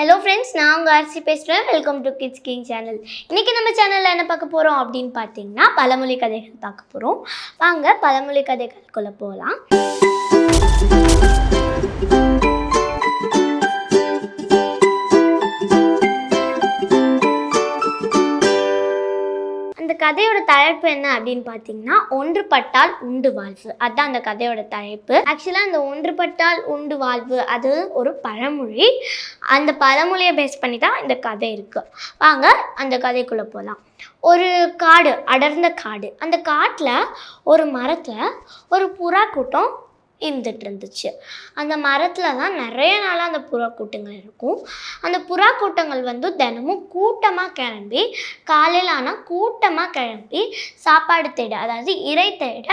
Hello friends, நான் உங்கள் RC பேசுகிறேன். Welcome to kids king channel. இன்றைக்கி நம்ம சேனலில் என்ன பார்க்க போகிறோம் அப்படின்னு பார்த்தீங்கன்னா, பழமொழி கதைகள் பார்க்க போகிறோம். வாங்க பழமொழி கதைகளுக்குள்ளே போகலாம். அந்த கதையோட தலைப்பு என்ன அப்படின்னு பார்த்தீங்கன்னா, ஒன்றுபட்டால் உண்டு வாழ்வு. அதுதான் அந்த கதையோட தலைப்பு. ஆக்சுவலாக அந்த ஒன்றுபட்டால் உண்டு வாழ்வு அது ஒரு பழமொழி. அந்த பழமொழியை பேஸ் பண்ணி தான் இந்த கதை இருக்குது. வாங்க அந்த கதைக்குள்ளே போகலாம். ஒரு காடு, அடர்ந்த காடு. அந்த காட்டில் ஒரு மரத்தில் ஒரு புறா கூட்டம் இருந்துட்டு இருந்துச்சு. அந்த மரத்தில் தான் நிறைய நாளாக அந்த புறா கூட்டங்கள் இருக்கும். அந்த புறா கூட்டங்கள் தினமும் கூட்டமாக கிளம்பி, காலையில் ஆனால் கூட்டமாக கிளம்பி சாப்பாடு தேட, அதாவது இறை தேட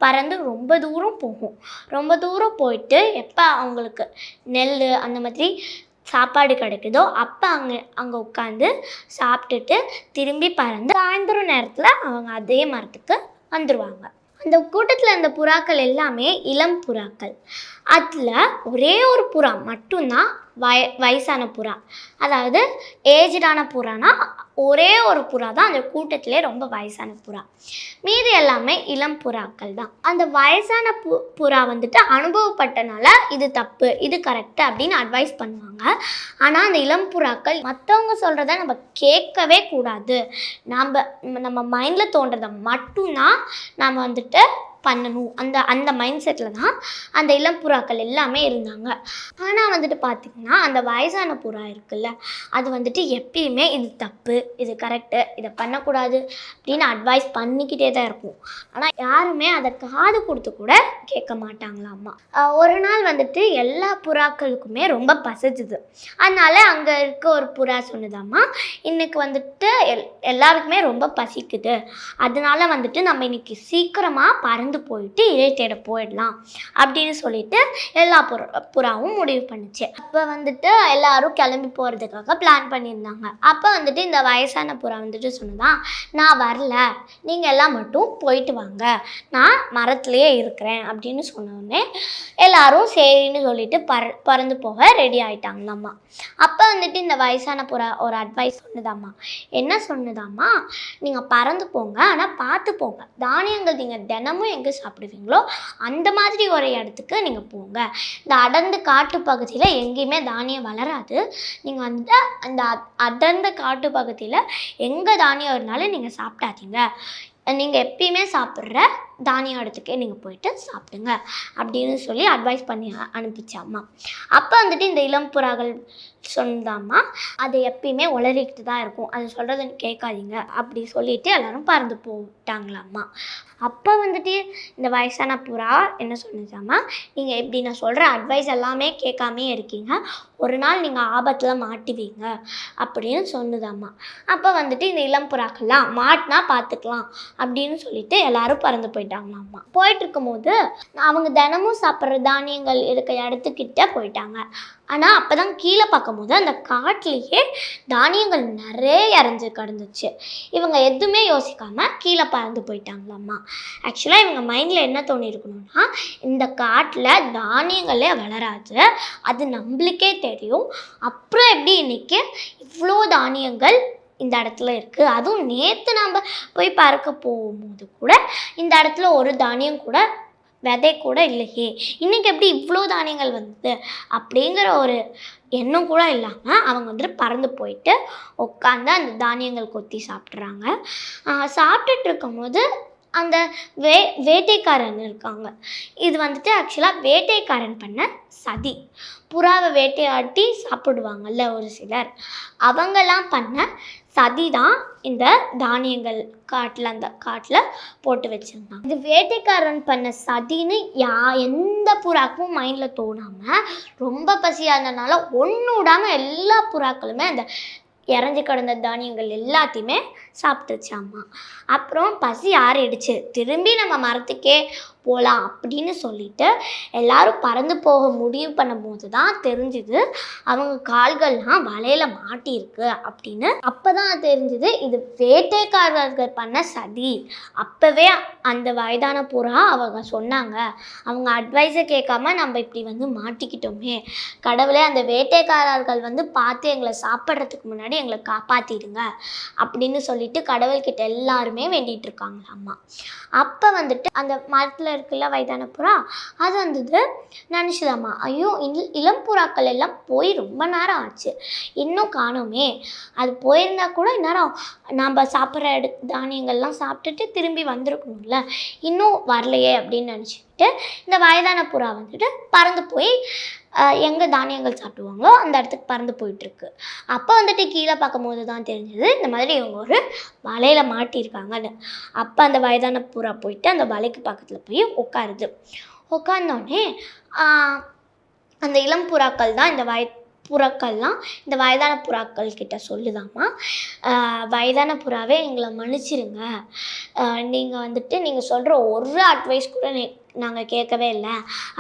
பறந்து ரொம்ப தூரம் போகும். ரொம்ப தூரம் போயிட்டு எப்போ அவங்களுக்கு நெல் அந்த மாதிரி சாப்பாடு கிடைக்குதோ அப்போ அங்கே உட்காந்து சாப்பிட்டுட்டு திரும்பி பறந்து சாயந்தரம் நேரத்தில் அவங்க அதே மரத்துக்கு வந்துடுவாங்க. அந்த கூட்டத்தில் இருந்த புறாக்கள் எல்லாமே இளம் புறாக்கள். அதில் ஒரே ஒரு புறா மட்டும்தான் வயசான புறா, அதாவது ஏஜ்டான புறானா ஒரே ஒரு புறா தான் அந்த கூட்டத்திலே ரொம்ப வயசான புறா. மீதி எல்லாமே இளம் புறாக்கள் தான். அந்த வயசான புறா அனுபவப்பட்டனால இது தப்பு, இது கரெக்டு அப்படின்னு அட்வைஸ் பண்ணுவாங்க. ஆனால் அந்த இளம் புறாக்கள் மற்றவங்க சொல்கிறத நம்ம கேட்கவே கூடாது, நம்ம மைண்டில் தோன்றதை மட்டும்தான் நாம் பண்ணணும். அந்த மைண்ட் செட்டில் தான் அந்த இளம் புறாக்கள் எல்லாமே இருந்தாங்க. ஆனால் பார்த்திங்கன்னா அந்த வயசான புறா இருக்குல்ல, அது எப்பயுமே இது தப்பு, இது கரெக்டு, இதை பண்ணக்கூடாது அப்படின்னு அட்வைஸ் பண்ணிக்கிட்டே தான் இருக்கும். ஆனால் யாருமே அதை காது கொடுத்து கூட கேட்க மாட்டாங்களாம்மா. ஒரு நாள் எல்லா புறாக்களுக்குமே ரொம்ப பசிச்சுது. அதனால அங்கே இருக்க ஒரு புறா சொன்னதாம்மா, இன்னைக்கு எல்லாருக்குமே ரொம்ப பசிக்குது, அதனால நம்ம இன்னைக்கு சீக்கிரமாக பறந்து போயிட்டு இறை தேட போயிடலாம் அப்படின்னு சொல்லிட்டு எல்லா புறாவும் முடிவு பண்ணுச்சு. அப்போ எல்லாரும் கிளம்பி போகிறதுக்காக பிளான் பண்ணியிருந்தாங்க. அப்போ இந்த வயசான புறா சொன்னதான், நான் வரல, நீங்கள் எல்லாம் மட்டும் போயிட்டு வாங்க, நான் மரத்துலேயே இருக்கிறேன் அப்படின்னு சொன்னோடனே எல்லாரும் சரின்னு சொல்லிட்டு பறந்து போக ரெடி ஆகிட்டாங்களாம்மா. அப்போ இந்த வயசான புறா ஒரு அட்வைஸ் சொன்னதாம்மா. என்ன சொன்னதாம்மா, நீங்கள் பறந்து போங்க, ஆனால் பார்த்து போங்க, தானியங்கள் நீங்கள் தினமும் எங்கே சாப்பிடுவீங்களோ அந்த மாதிரி ஒரு இடத்துக்கு நீங்கள் போங்க. இந்த அடர்ந்த காட்டு பகுதியில் எங்கேயுமே தானியம் வளராது. நீங்கள் அந்த அடர்ந்த காட்டு பகுதியில் எங்கே தானியம் இருந்தாலும் நீங்கள் சாப்பிடாதீங்க, நீங்கள் எப்பயுமே சாப்பிட்ற தானியம் இடத்துக்கே நீங்கள் போயிட்டு சாப்பிடுங்க அப்படின்னு சொல்லி அட்வைஸ் பண்ணி அனுப்பிச்சாம்மா. அப்போ இந்த இளம் புறாக்கள் சொன்னதாம்மா, அது எப்பயுமே உளறிக்கிட்டு தான் இருக்கும், அது சொல்கிறத கேட்காதீங்க அப்படி சொல்லிட்டு எல்லாரும் பறந்து போட்டாங்களாம்மா. அப்போ இந்த வயசான புறா என்ன சொன்னதாம்மா, நீங்கள் எப்படி நான் சொல்கிற அட்வைஸ் எல்லாமே கேட்காமே இருக்கீங்க, ஒரு நாள் நீங்கள் ஆபத்தில் மாட்டுவீங்க அப்படின்னு சொன்னதாம்மா. அப்போ இந்த இளம் புறாக்கள்லாம் மாட்டினா பார்த்துக்கலாம் அப்படின்னு சொல்லிட்டு எல்லாரும் பறந்து போயிட்டாங்களாம்மா. போயிட்டு இருக்கும்போது அவங்க தினமும் சாப்பிட்ற தானியங்கள் இருக்க இடத்துக்கிட்ட போயிட்டாங்க. ஆனால் அப்போ தான் கீழே பார்க்கும்போது அந்த காட்டிலேயே தானியங்கள் நிறைய இறஞ்சி கிடந்துச்சு. இவங்க எதுவுமே யோசிக்காமல் கீழே பறந்து போயிட்டாங்களாம்மா. ஆக்சுவலாக இவங்க மைண்டில் என்ன தோணியிருக்கணும்னா, இந்த காட்டில் தானியங்களே வளராது, அது நம்மளுக்கே தெரியும், அப்புறம் எப்படி இன்றைக்கி இவ்வளோ தானியங்கள் இந்த இடத்துல இருக்குது, அதுவும் நேற்று நம்ம போய் பறக்க போகும்போது கூட இந்த இடத்துல ஒரு தானியம் கூட விதை கூட இல்லையே, இன்றைக்கி எப்படி இவ்வளோ தானியங்கள் அப்படிங்கிற ஒரு எண்ணம் கூட இல்லாமல் அவங்க பறந்து போயிட்டு உட்காந்து அந்த தானியங்கள் கொத்தி சாப்பிட்றாங்க. சாப்பிட்டுட்டு இருக்கும்போது அந்த வேட்டைக்காரன் இருக்காங்க, இது ஆக்சுவலாக வேட்டைக்காரன் பண்ண சதி. புறாவை வேட்டையாட்டி சாப்பிடுவாங்கல்ல ஒரு சிலர், அவங்கெல்லாம் பண்ண சதி தான் இந்த தானியங்கள் அந்த காட்டில் போட்டு வச்சுருந்தாங்க. இது வேட்டைக்காரன் பண்ண சதின்னு எந்த புறாக்கும் மைண்டில் தோணாமல் ரொம்ப பசியாக இருந்தனால ஒன்று விடாமல் எல்லா புறாக்களுமே அந்த இறஞ்சி கிடந்த தானியங்கள் எல்லாத்தையுமே சாப்பிட்டுச்சாம்மா. அப்புறம் பசி ஆறிடுச்சு, திரும்பி நம்ம மரத்துக்கே போகலாம் அப்படின்னு சொல்லிட்டு எல்லாரும் பறந்து போக முடிவு பண்ணும்போது தான் தெரிஞ்சுது அவங்க கால்கள்லாம் வலையில் மாட்டியிருக்கு அப்படின்னு. அப்போ தான் தெரிஞ்சுது இது வேட்டைக்காரர்கள் பண்ண சதி. அப்போவே அந்த வயதான புறா அவங்க சொன்னாங்க, அவங்க அட்வைஸை கேட்காம நம்ம இப்படி மாட்டிக்கிட்டோமே, கடவுளே அந்த வேட்டைக்காரர்கள் பார்த்து எங்களை சாப்பிட்றதுக்கு முன்னாடி எங்களை காப்பாற்றிடுங்க அப்படின்னு சொல்லிட்டு கடவுள்கிட்ட எல்லாருமே வேண்டிகிட்டு இருக்காங்களாம்மா. அப்போ அந்த மரத்தில் இருக்குல்ல வயதான புறா, அது நினச்சிதாம்மா, ஐயோ இளம் புறாக்கள் எல்லாம் போய் ரொம்ப நேரம் ஆச்சு, இன்னும் காணோமே, அது போயிருந்தா கூட இந்நேரம் நாம் சாப்பிட்ற தானியங்கள்லாம் சாப்பிட்டுட்டு திரும்பி வந்திருக்கணும்ல, இன்னும் வரலையே அப்படின்னு நினச்சிக்கிட்டு இந்த வயதான புறா பறந்து போய் எங்கே தானியங்கள் சாப்பிடுவாங்களோ அந்த இடத்துக்கு பறந்து போயிட்டுருக்கு. அப்போ கீழே பார்க்கும்போது தான் தெரிஞ்சது இந்த மாதிரி இவங்க ஒரு வலையில் மாட்டியிருக்காங்கன்னு. அப்போ அந்த வயதான புறா போயிட்டு அந்த வலைக்கு பக்கத்தில் போய் உட்காருது. உட்கார்ந்தோடனே அந்த இளம் புறாக்கள் தான் இந்த வயதான புறாக்கள் கிட்ட சொல்லுதாம்மா, வயதான புறாவே எங்களை மன்னிச்சிருங்க, நீங்கள் நீங்கள் சொல்கிற ஒரு அட்வைஸ் கூட நாங்கள் கேட்கவே இல்லை,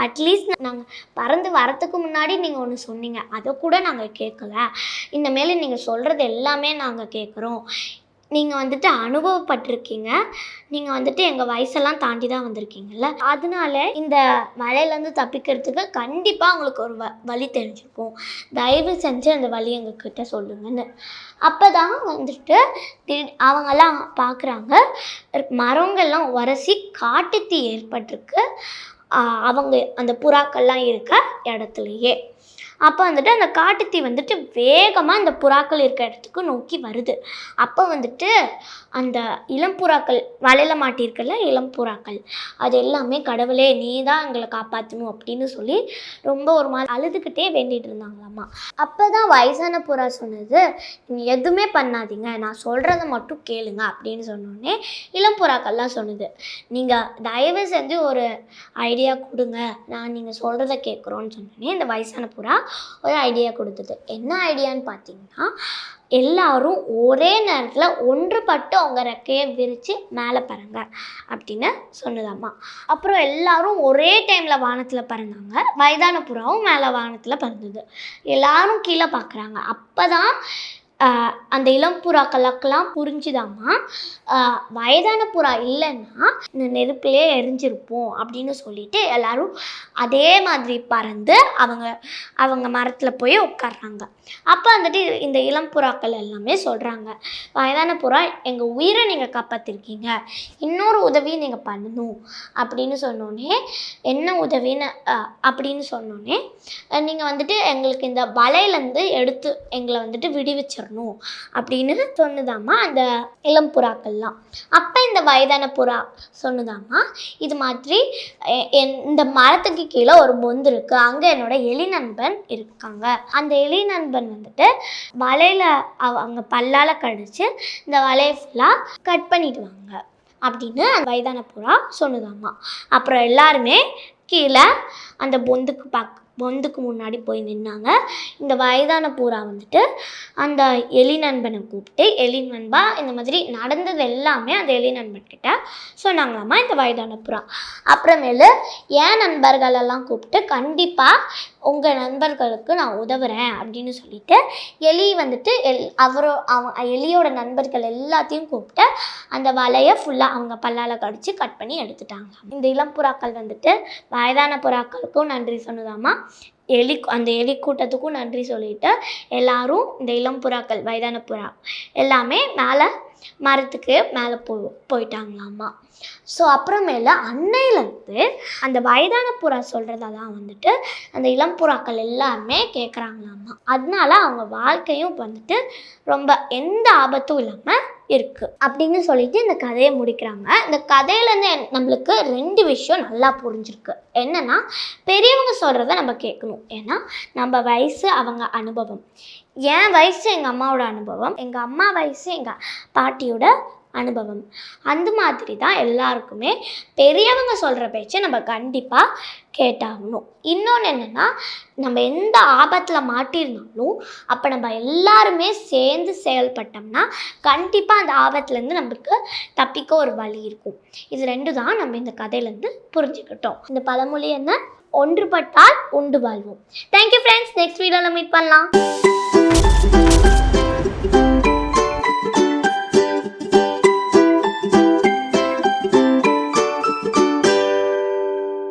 அட்லீஸ்ட் நாங்கள் பறந்து வரத்துக்கு முன்னாடி நீங்கள் ஒன்று சொன்னீங்க, அதை கூட நாங்கள் கேட்கல, இனிமேல் நீங்கள் சொல்கிறது எல்லாமே நாங்கள் கேட்குறோம், நீங்கள் அனுபவப்பட்டிருக்கீங்க, நீங்கள் எங்கள் வயசெல்லாம் தாண்டி தான் வந்திருக்கீங்கல்ல, அதனால இந்த மழையிலேருந்து தப்பிக்கிறதுக்கு கண்டிப்பாக உங்களுக்கு ஒரு வழி தெரிஞ்சிருக்கும், தயவு செஞ்சு அந்த வழி எங்ககிட்ட சொல்லுங்கன்னு. அப்போ தான் அவங்கெல்லாம் பார்க்குறாங்க, மரங்கள்லாம் உரசி காட்டுத்தீ ஏற்பட்டிருக்கு அவங்க அந்த புறாக்கள்லாம் இருக்க இடத்துலையே. அப்போ அந்த காட்டுத்தீ வேகமாக அந்த புறாக்கள் இருக்க இடத்துக்கு நோக்கி வருது. அப்போ அந்த இளம்புறாக்கள் வலையில் மாட்டியிருக்கல இளம்புறாக்கள் அது எல்லாமே கடவுளே நீ தான் எங்களை காப்பாற்றணும் அப்படின்னு சொல்லி ரொம்ப ஒரு மாதிரி அழுதுகிட்டே வேண்டிகிட்டு இருந்தாங்களாம்மா. அப்போ தான் வயசான புறா சொன்னது, நீங்கள் எதுவுமே பண்ணாதீங்க, நான் சொல்கிறத மட்டும் கேளுங்க அப்படின்னு சொன்னோடனே இளம்புறாக்கள்லாம் சொன்னது, நீங்கள் தயவு செஞ்சு ஒரு ஐடியா கொடுங்க, நான் நீங்கள் சொல்கிறத கேட்குறோன்னு சொன்னோடனே இந்த வயசான புறா ஒரு ஐடியா கொடுத்தது. என்ன ஐடியான்னு பார்த்தீங்கன்னா, எல்லாரும் ஒரே நேரத்தில் ஒன்றுபட்டு அவங்க ரெக்கையை விரித்து மேலே பறங்க அப்படின்னு சொன்னதாம்மா. அப்புறம் எல்லாரும் ஒரே டைமில் வானத்தில் பறந்தாங்க. வயதான புறாவும் மேலே வானத்தில் பறந்தது. எல்லாரும் கீழே பார்க்குறாங்க. அப்போ தான் அந்த இளம் புறாக்களுக்கெல்லாம் புரிஞ்சுதாம்மா, வயதான புறா இல்லைன்னா இந்த நெருப்பிலே எரிஞ்சிருப்போம் அப்படின்னு சொல்லிட்டு எல்லாரும் அதே மாதிரி பறந்து அவங்க மரத்தில் போய் உட்கார்றாங்க. அப்போ இந்த இளம் புறாக்கள் எல்லாமே சொல்கிறாங்க, வயதான புறா எங்கள் உயிரை நீங்கள் காப்பாற்றிருக்கீங்க, இன்னொரு உதவி நீங்கள் பண்ணணும் அப்படின்னு சொன்னோன்னே, என்ன உதவின்னு அப்படின்னு சொன்னோன்னே, நீங்கள் எங்களுக்கு இந்த வலையிலேருந்து எடுத்து எங்களை விடுவிச்சிடணும் அப்படின்னு சொன்னதாம்மா அந்த இளம் புறாக்கள்லாம். அப்போ இந்த வயதான புறா சொன்னதாம்மா, இது மாதிரி இந்த மரத்துக்கு கீழே ஒரு பொந்து இருக்கு, அங்கே என்னோட எலி நண்பன் இருக்காங்க, அந்த எலி நண்பன் வலையில் அவங்க பல்லால் கடிச்சு இந்த வலையை ஃபுல்லாக கட் பண்ணிடுவாங்க அப்படின்னு அந்த வயதான புறா சொன்னதாம்மா. அப்புறம் எல்லாருமே கீழே அந்த பொந்துக்கு முன்னாடி போய் நின்னாங்க. இந்த வயதான புறா அந்த எலி நண்பனை கூப்பிட்டு, எலி நண்பா இந்த மாதிரி நடந்தது எல்லாமே அந்த எலி நண்பன்கிட்ட சொன்னாங்களாம்மா இந்த வயதான புறா. அப்புறமேலு என் நண்பர்களெல்லாம் கூப்பிட்டு, கண்டிப்பாக உங்கள் நண்பர்களுக்கு நான் உதவுறேன் அப்படின்னு சொல்லிட்டு எலி எலியோட நண்பர்கள் எல்லாத்தையும் கூப்பிட்டு அந்த வலையை ஃபுல்லாக அவங்க பல்லால் கடிச்சு கட் பண்ணி எடுத்துட்டாங்க. இந்த இளம் புறாக்கள் வயதான புறாக்களுக்கும் நன்றி சொன்னதாம்மா, அந்த எலி கூட்டத்துக்கும் நன்றி சொல்லிட்டு எல்லாரும் இந்த இளம் புறாக்கள் வயதான புறா எல்லாமே மரத்துக்கு மேலே போயிட்டாங்களாம்மா. ஸோ அப்புறமேல அன்னையிலேருந்து அந்த வயதான புறா சொல்கிறதெல்லாம் அந்த இளம் புறாக்கள் எல்லாருமே கேட்குறாங்களாம்மா. அதனால அவங்க வாழ்க்கையும் ரொம்ப எந்த ஆபத்தும் இல்லாமல் இருக்குது அப்படின்னு சொல்லிட்டு இந்த கதையை முடிக்கிறாங்க. இந்த கதையிலேருந்து நம்மளுக்கு 2 விஷயம் நல்லா புரிஞ்சிருக்கு. என்னென்னா, பெரியவங்க சொல்கிறத நம்ம கேட்கணும், ஏன்னா நம்ம வயசு அவங்க அனுபவம், என் வயசு எங்கள் அம்மாவோட அனுபவம், எங்கள் அம்மா வயசு எங்கள் பாட்டியோட அனுபவம். அந்த மாதிரி தான் எல்லாருக்குமே பெரியவங்க சொல்கிற பேச்சை நம்ம கண்டிப்பாக கேட்டாகணும். இன்னொன்று என்னென்னா, நம்ம எந்த ஆபத்தில் மாட்டியிருந்தாலும் அப்போ நம்ம எல்லாருமே சேர்ந்து செயல்பட்டோம்னா கண்டிப்பாக அந்த ஆபத்துலேருந்து நம்மளுக்கு தப்பிக்க ஒரு வழி இருக்கும். இது 2 தான் நம்ம இந்த கதையிலேருந்து புரிஞ்சுக்கிட்டோம். இந்த பழமொழி என்ன? ஒன்றுபட்டால் உண்டு வாழ்வோம். Thank you friends. நெக்ஸ்ட் வீடியோவில் மீட் பண்ணலாம்.